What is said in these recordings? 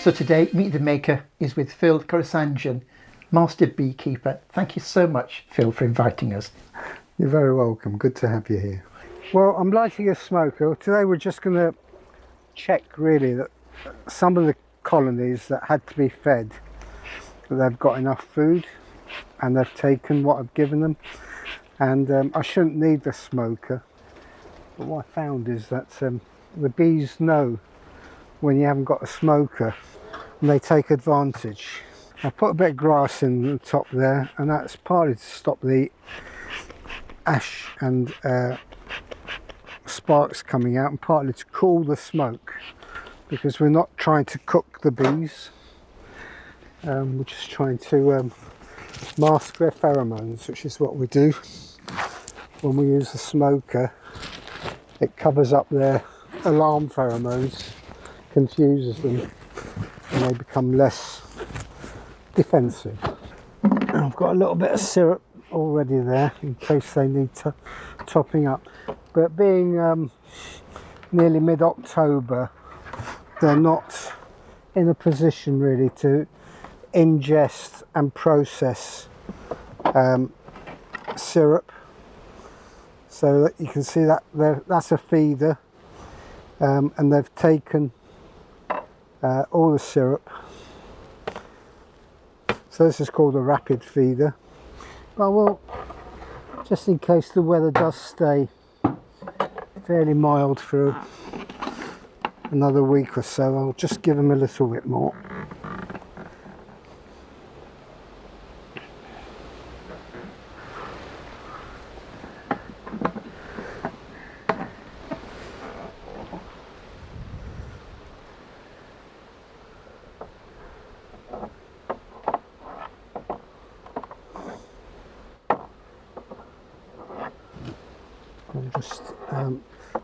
So today, Meet the Maker is with Phil Khorassandjian, Master Beekeeper. Thank you so much, Phil, for inviting us. You're very welcome. Good to have you here. Well, I'm lighting a smoker. Today we're just going to check really that some of the colonies that had to be fed, that they've got enough food and they've taken what I've given them. And I shouldn't need the smoker. But what I found is that the bees know when you haven't got a smoker and they take advantage. I put a bit of grass in the top there, and that's partly to stop the ash and sparks coming out, and partly to cool the smoke, because we're not trying to cook the bees. We're just trying to mask their pheromones, which is what we do when we use the smoker. It covers up their alarm pheromones, confuses them, and they become less defensive. I've got a little bit of syrup already there in case they need topping up, but being nearly mid-October, they're not in a position really to ingest and process syrup. So that you can see that that's a feeder, and they've taken all the syrup. So this is called a rapid feeder. But well, just in case the weather does stay fairly mild for another week or so, I'll just give them a little bit more.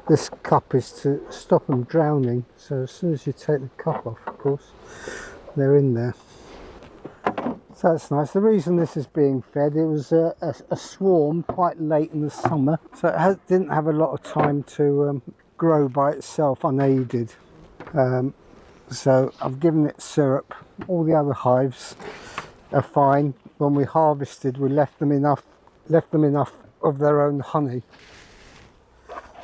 This cup is to stop them drowning, so as soon as you take the cup off, of course, they're in there. So that's nice. The reason this is being fed, it was a swarm quite late in the summer, so it didn't have a lot of time to grow by itself unaided. So I've given it syrup. All the other hives are fine. When we harvested, we left them enough of their own honey.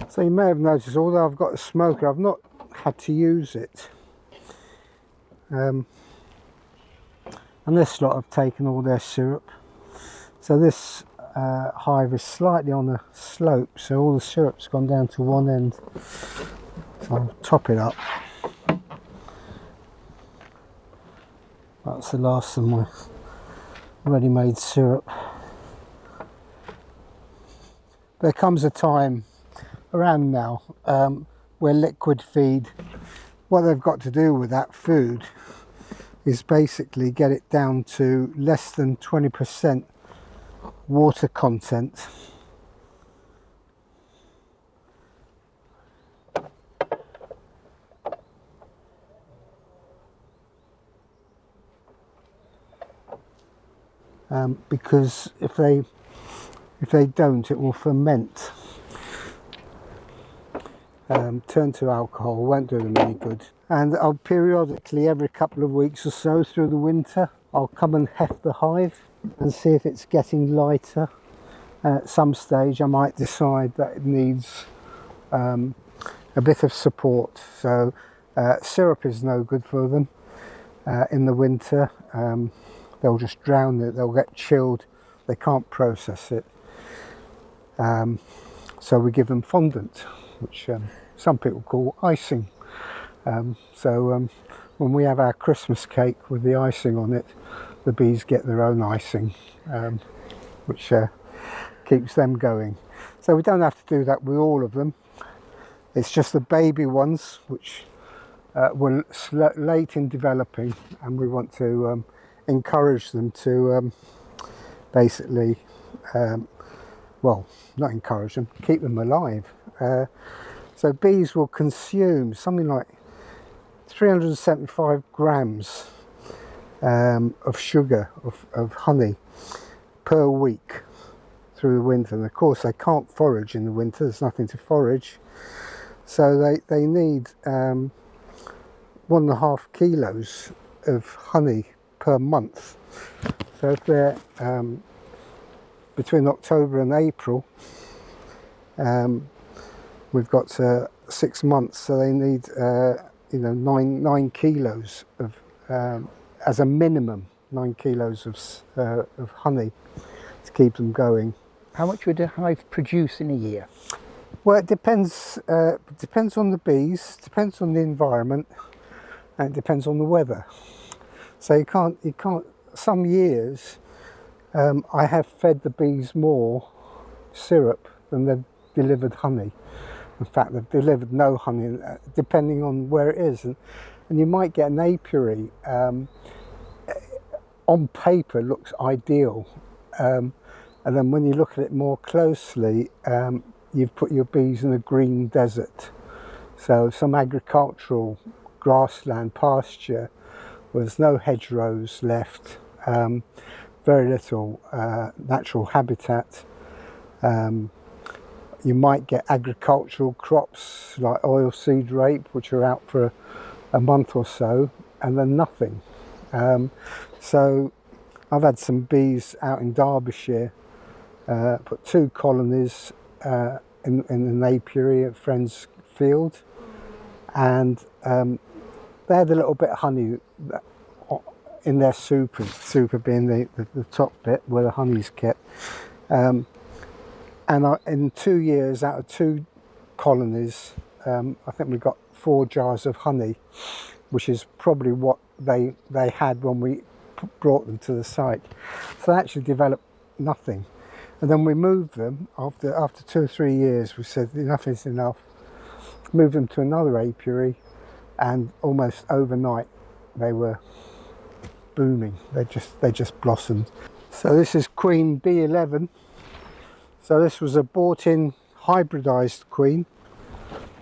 So you may have noticed, although I've got a smoker, I've not had to use it. And this lot have taken all their syrup. So this hive is slightly on a slope, so all the syrup's gone down to one end. So I'll top it up. That's the last of my ready-made syrup. There comes a time around now where liquid feed, what they've got to do with that food is basically get it down to less than 20% water content. Because if they don't, it will ferment. Turn to alcohol, won't do them any good. And I'll periodically, every couple of weeks or so through the winter, I'll come and heft the hive and see if it's getting lighter. At some stage I might decide that it needs a bit of support. So syrup is no good for them in the winter. They'll just drown it, they'll get chilled, they can't process it. So we give them fondant, which some people call icing. When we have our Christmas cake with the icing on it, the bees get their own icing, which keeps them going. So we don't have to do that with all of them. It's just the baby ones which were late in developing, and we want to encourage them to basically, well, not encourage them, keep them alive. So bees will consume something like 375 grams of sugar, of honey per week through the winter. And of course they can't forage in the winter, there's nothing to forage. So they need 1.5 kilos of honey per month. So if they're between October and April, we've got 6 months, so they need you know, 9 kilos of as a minimum, 9 kilos of honey to keep them going. How much would a hive produce in a year? Well, it depends. Depends on the bees, depends on the environment, and it depends on the weather. So you can't. Some years, I have fed the bees more syrup than they've delivered honey. In fact, they've delivered no honey, depending on where it is. And you might get an apiary, on paper looks ideal. And then when you look at it more closely, you've put your bees in a green desert. So some agricultural grassland pasture, where there's no hedgerows left, very little natural habitat. You might get agricultural crops like oilseed rape, which are out for a month or so, and then nothing. So I've had some bees out in Derbyshire, put 2 colonies in an apiary at a friend's field, and they had a little bit of honey in their super being the top bit where the honey's kept. And in 2 years, out of 2 colonies, I think we got 4 jars of honey, which is probably what they had when we brought them to the site. So they actually developed nothing. And then we moved them after 2 or 3 years. We said enough is enough. Moved them to another apiary, and almost overnight they were booming. They just blossomed. So this is Queen B11. So this was a bought-in hybridized queen,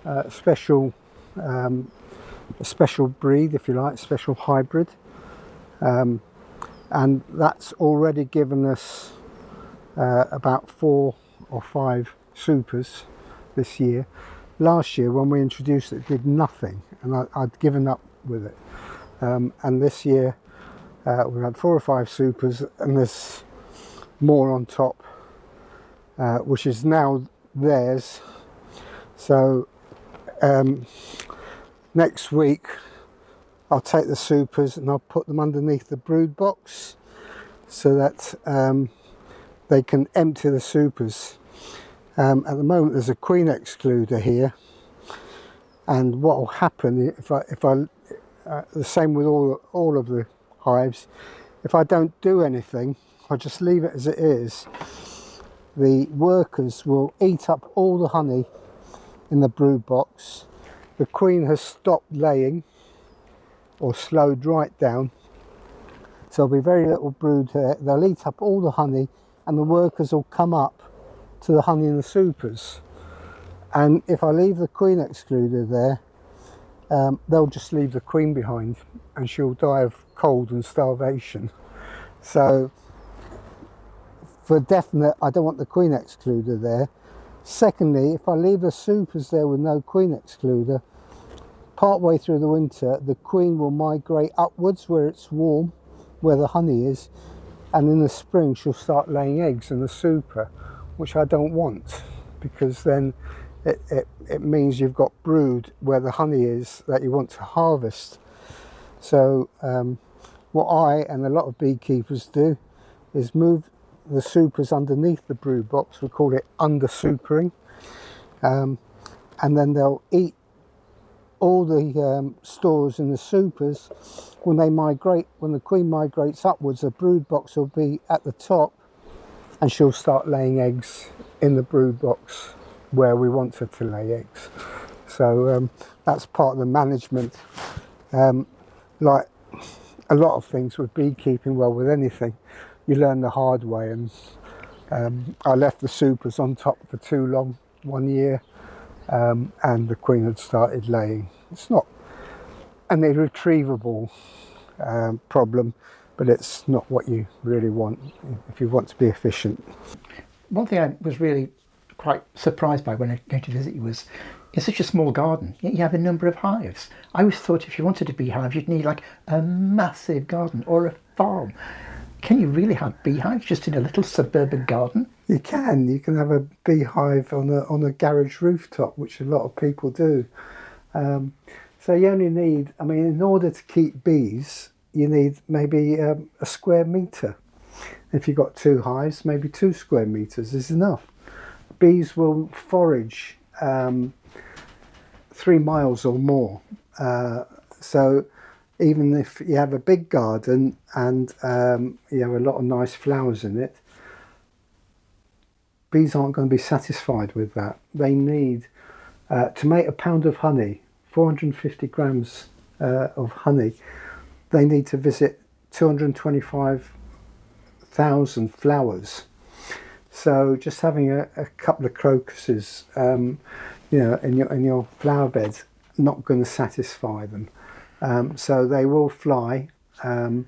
a special breed, if you like, special hybrid, and that's already given us about 4 or 5 supers this year. Last year, when we introduced it, did nothing, and I'd given up with it. And this year, we've had 4 or 5 supers, and there's more on top, which is now theirs. So next week I'll take the supers and I'll put them underneath the brood box so that they can empty the supers. At the moment there's a queen excluder here, and what will happen if I the same with all of the hives, if I don't do anything, I just leave it as it is, the workers will eat up all the honey in the brood box. The queen has stopped laying or slowed right down, so there'll be very little brood here. They'll eat up all the honey, and the workers will come up to the honey in the supers. And if I leave the queen excluder there, they'll just leave the queen behind, and she'll die of cold and starvation. So for definite, I don't want the queen excluder there. Secondly, if I leave the supers there with no queen excluder, part way through the winter, the queen will migrate upwards where it's warm, where the honey is, and in the spring she'll start laying eggs in the super, which I don't want, because then it means you've got brood where the honey is that you want to harvest. So what I and a lot of beekeepers do is move the supers underneath the brood box. We call it under supering, and then they'll eat all the stores in the supers. When they migrate, when the queen migrates upwards, the brood box will be at the top, and she'll start laying eggs in the brood box where we want her to lay eggs. So that's part of the management. Like a lot of things with beekeeping, well, with anything, you learn the hard way. And I left the supers on top for too long one year, and the queen had started laying. It's not an irretrievable problem, but it's not what you really want if you want to be efficient. One thing I was really quite surprised by when I came to visit you was it's such a small garden, yet you have a number of hives. I always thought if you wanted a beehive, you'd need like a massive garden or a farm. Can you really have beehives just in a little suburban garden? You can have a beehive on a garage rooftop, which a lot of people do. So you only need, I mean, in order to keep bees, you need maybe a square metre. If you've got 2 hives, maybe 2 square metres is enough. Bees will forage 3 miles or more. So even if you have a big garden and you have a lot of nice flowers in it, bees aren't going to be satisfied with that. They need, to make a pound of honey, 450 grams of honey, they need to visit 225,000 flowers. So just having a couple of crocuses, you know, in your flower beds, not going to satisfy them. So they will fly, and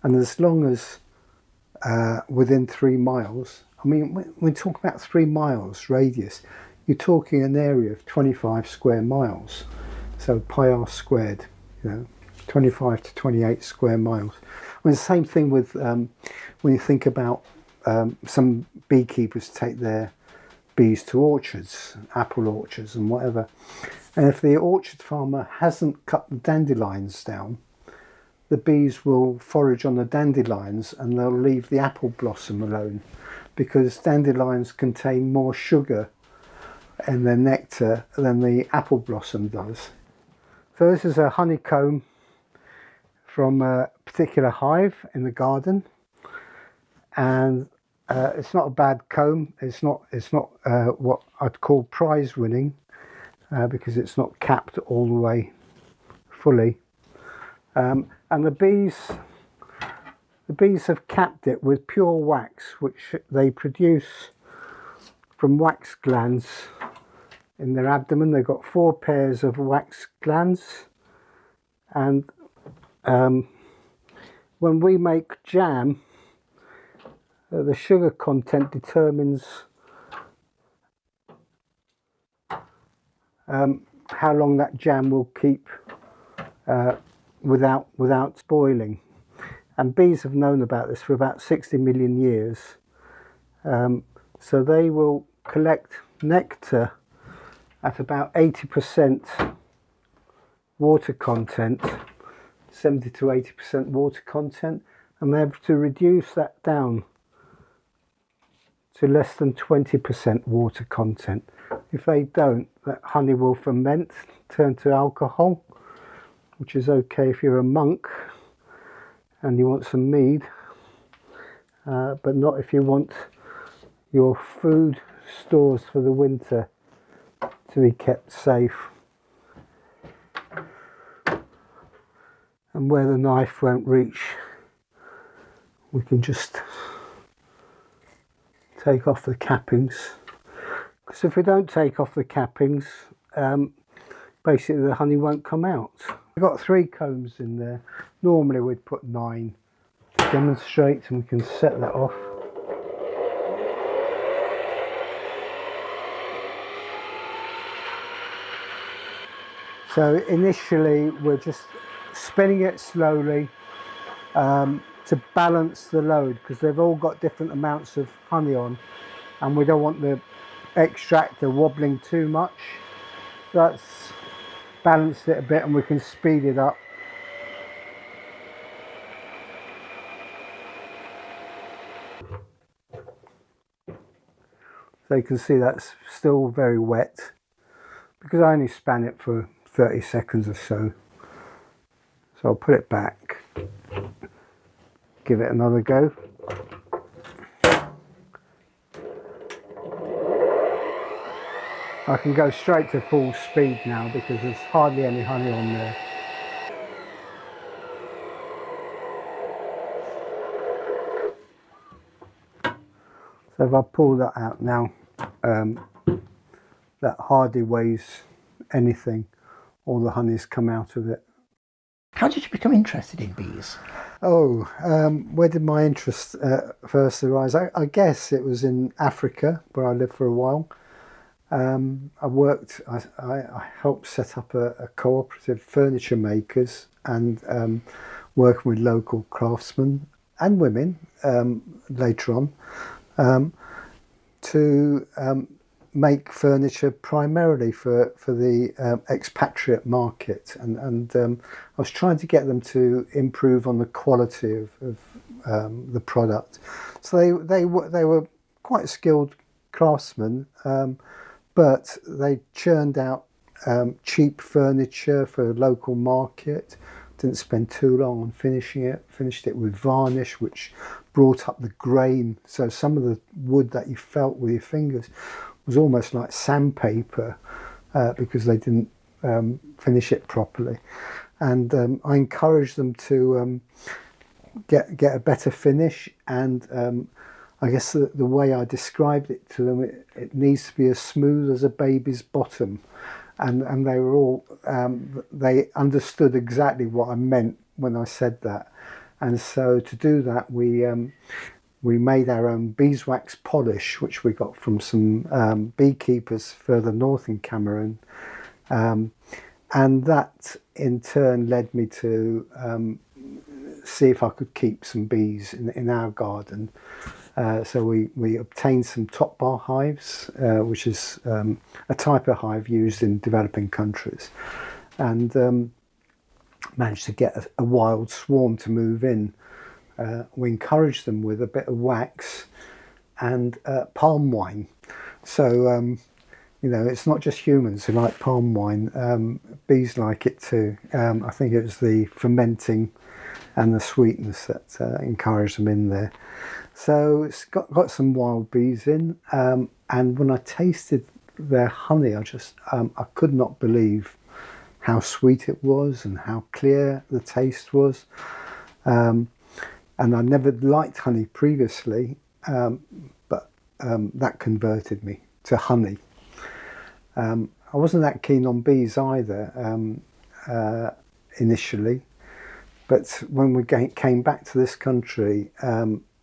as long as within 3 miles, I mean, when we talk about 3 miles radius, you're talking an area of 25 square miles. So pi r squared, you know, 25 to 28 square miles. I mean, the same thing with when you think about some beekeepers take their bees to orchards, apple orchards and whatever. And if the orchard farmer hasn't cut the dandelions down, the bees will forage on the dandelions and they'll leave the apple blossom alone, because dandelions contain more sugar in their nectar than the apple blossom does. So this is a honeycomb from a particular hive in the garden, and it's not a bad comb. It's not what I'd call prize winning, because it's not capped all the way fully. And the bees have capped it with pure wax, which they produce from wax glands in their abdomen. They've got 4 pairs of wax glands, and when we make jam, the sugar content determines how long that jam will keep without spoiling. And bees have known about this for about 60 million years. So they will collect nectar at about 80% water content, 70 to 80% water content, and they have to reduce that down to less than 20% water content. If they don't, that honey will ferment, turn to alcohol, which is okay if you're a monk and you want some mead, but not if you want your food stores for the winter to be kept safe. And where the knife won't reach, we can just take off the cappings. Because if we don't take off the cappings, basically the honey won't come out. We've got 3 combs in there. Normally we'd put 9 to demonstrate, and we can set that off. So initially we're just spinning it slowly to balance the load, because they've all got different amounts of honey on, and we don't want the extractor wobbling too much. So that's balanced it a bit, and we can speed it up. So you can see that's still very wet, because I only span it for 30 seconds or so. So I'll put it back, give it another go. I can go straight to full speed now because there's hardly any honey on there. So if I pull that out now, that hardly weighs anything. All the honey's come out of it. How did you become interested in bees? Oh, where did my interest first arise? I guess it was in Africa, where I lived for a while. I helped set up a cooperative furniture makers and working with local craftsmen and women later on to make furniture primarily for the expatriate market, and I was trying to get them to improve on the quality of the product. So they were quite skilled craftsmen, but they churned out cheap furniture for a local market. Didn't spend too long on finishing it. Finished it with varnish, which brought up the grain. So some of the wood that you felt with your fingers was almost like sandpaper because they didn't finish it properly. And I encouraged them to get a better finish. And I guess the way I described it to them, it needs to be as smooth as a baby's bottom. And they were all, they understood exactly what I meant when I said that. And so to do that, we made our own beeswax polish, which we got from some beekeepers further north in Cameroon. And that in turn led me to see if I could keep some bees in our garden. So we obtained some top bar hives, which is a type of hive used in developing countries, and managed to get a wild swarm to move in. We encouraged them with a bit of wax and palm wine. So, it's not just humans who like palm wine. Bees like it too. I think it was the fermenting and the sweetness that encouraged them in there. So it's got some wild bees in, and when I tasted their honey, I could not believe how sweet it was and how clear the taste was. And I never liked honey previously, but that converted me to honey. I wasn't that keen on bees either initially, but when we came back to this country,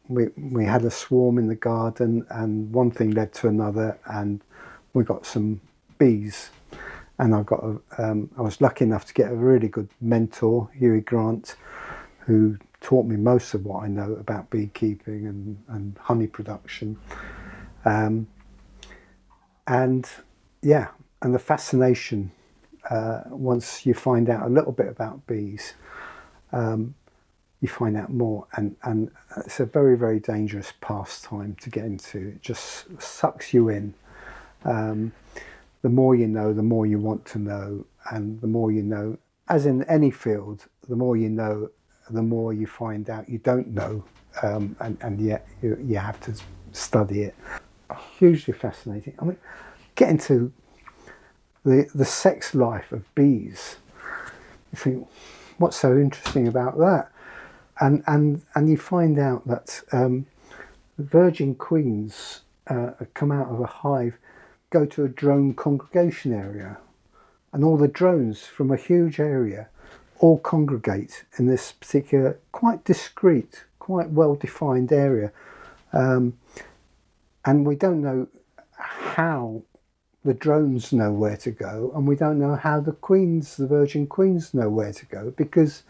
we had a swarm in the garden, and one thing led to another, and we got some bees. And I was lucky enough to get a really good mentor, Hughie Grant, who taught me most of what I know about beekeeping and honey production. And the fascination, once you find out a little bit about bees, you find out more, and it's a very, very dangerous pastime to get into. It just sucks you in. The more you know, the more you want to know, and the more you know, as in any field, the more you know, the more you find out you don't know, and yet you have to study it. Hugely fascinating. I mean, get into the sex life of bees. You think, what's so interesting about that? And you find out that virgin queens come out of a hive, go to a drone congregation area, and all the drones from a huge area all congregate in this particular, quite discreet, quite well-defined area. And we don't know how the drones know where to go, and we don't know how the virgin queens know where to go, because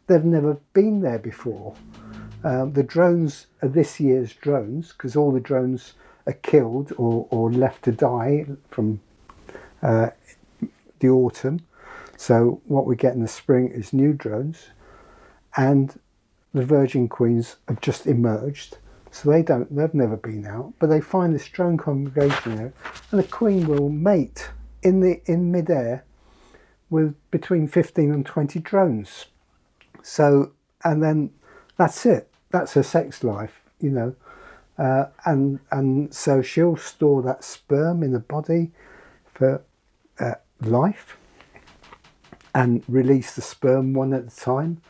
they've never been there before. The drones are this year's drones, because all the drones are killed or left to die from the autumn. So what we get in the spring is new drones, and the virgin queens have just emerged. So they've never been out, but they find this drone congregation there, and the queen will mate in midair with between 15 and 20 drones. So, and then that's it. That's her sex life, and so she'll store that sperm in the body for life, and release the sperm one at a time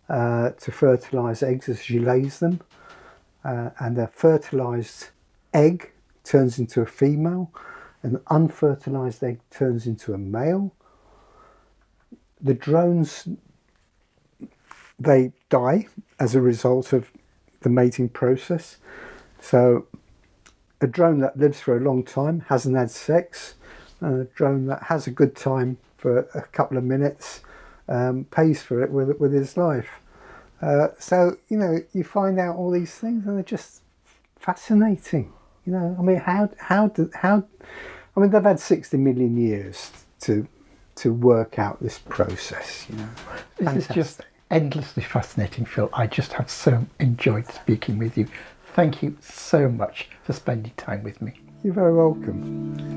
to fertilise eggs as she lays them. And a fertilised egg turns into a female, an unfertilised egg turns into a male. The drones, they die as a result of the mating process. So a drone that lives for a long time, hasn't had sex, and a drone that has a good time for a couple of minutes, pays for it with his life. So, you know, you find out all these things and they're just fascinating. You know, I mean, I mean, they've had 60 million years to work out this process, you know. This Fantastic. is just endlessly fascinating, Phil. I just have so enjoyed speaking with you. Thank you so much for spending time with me. You're very welcome.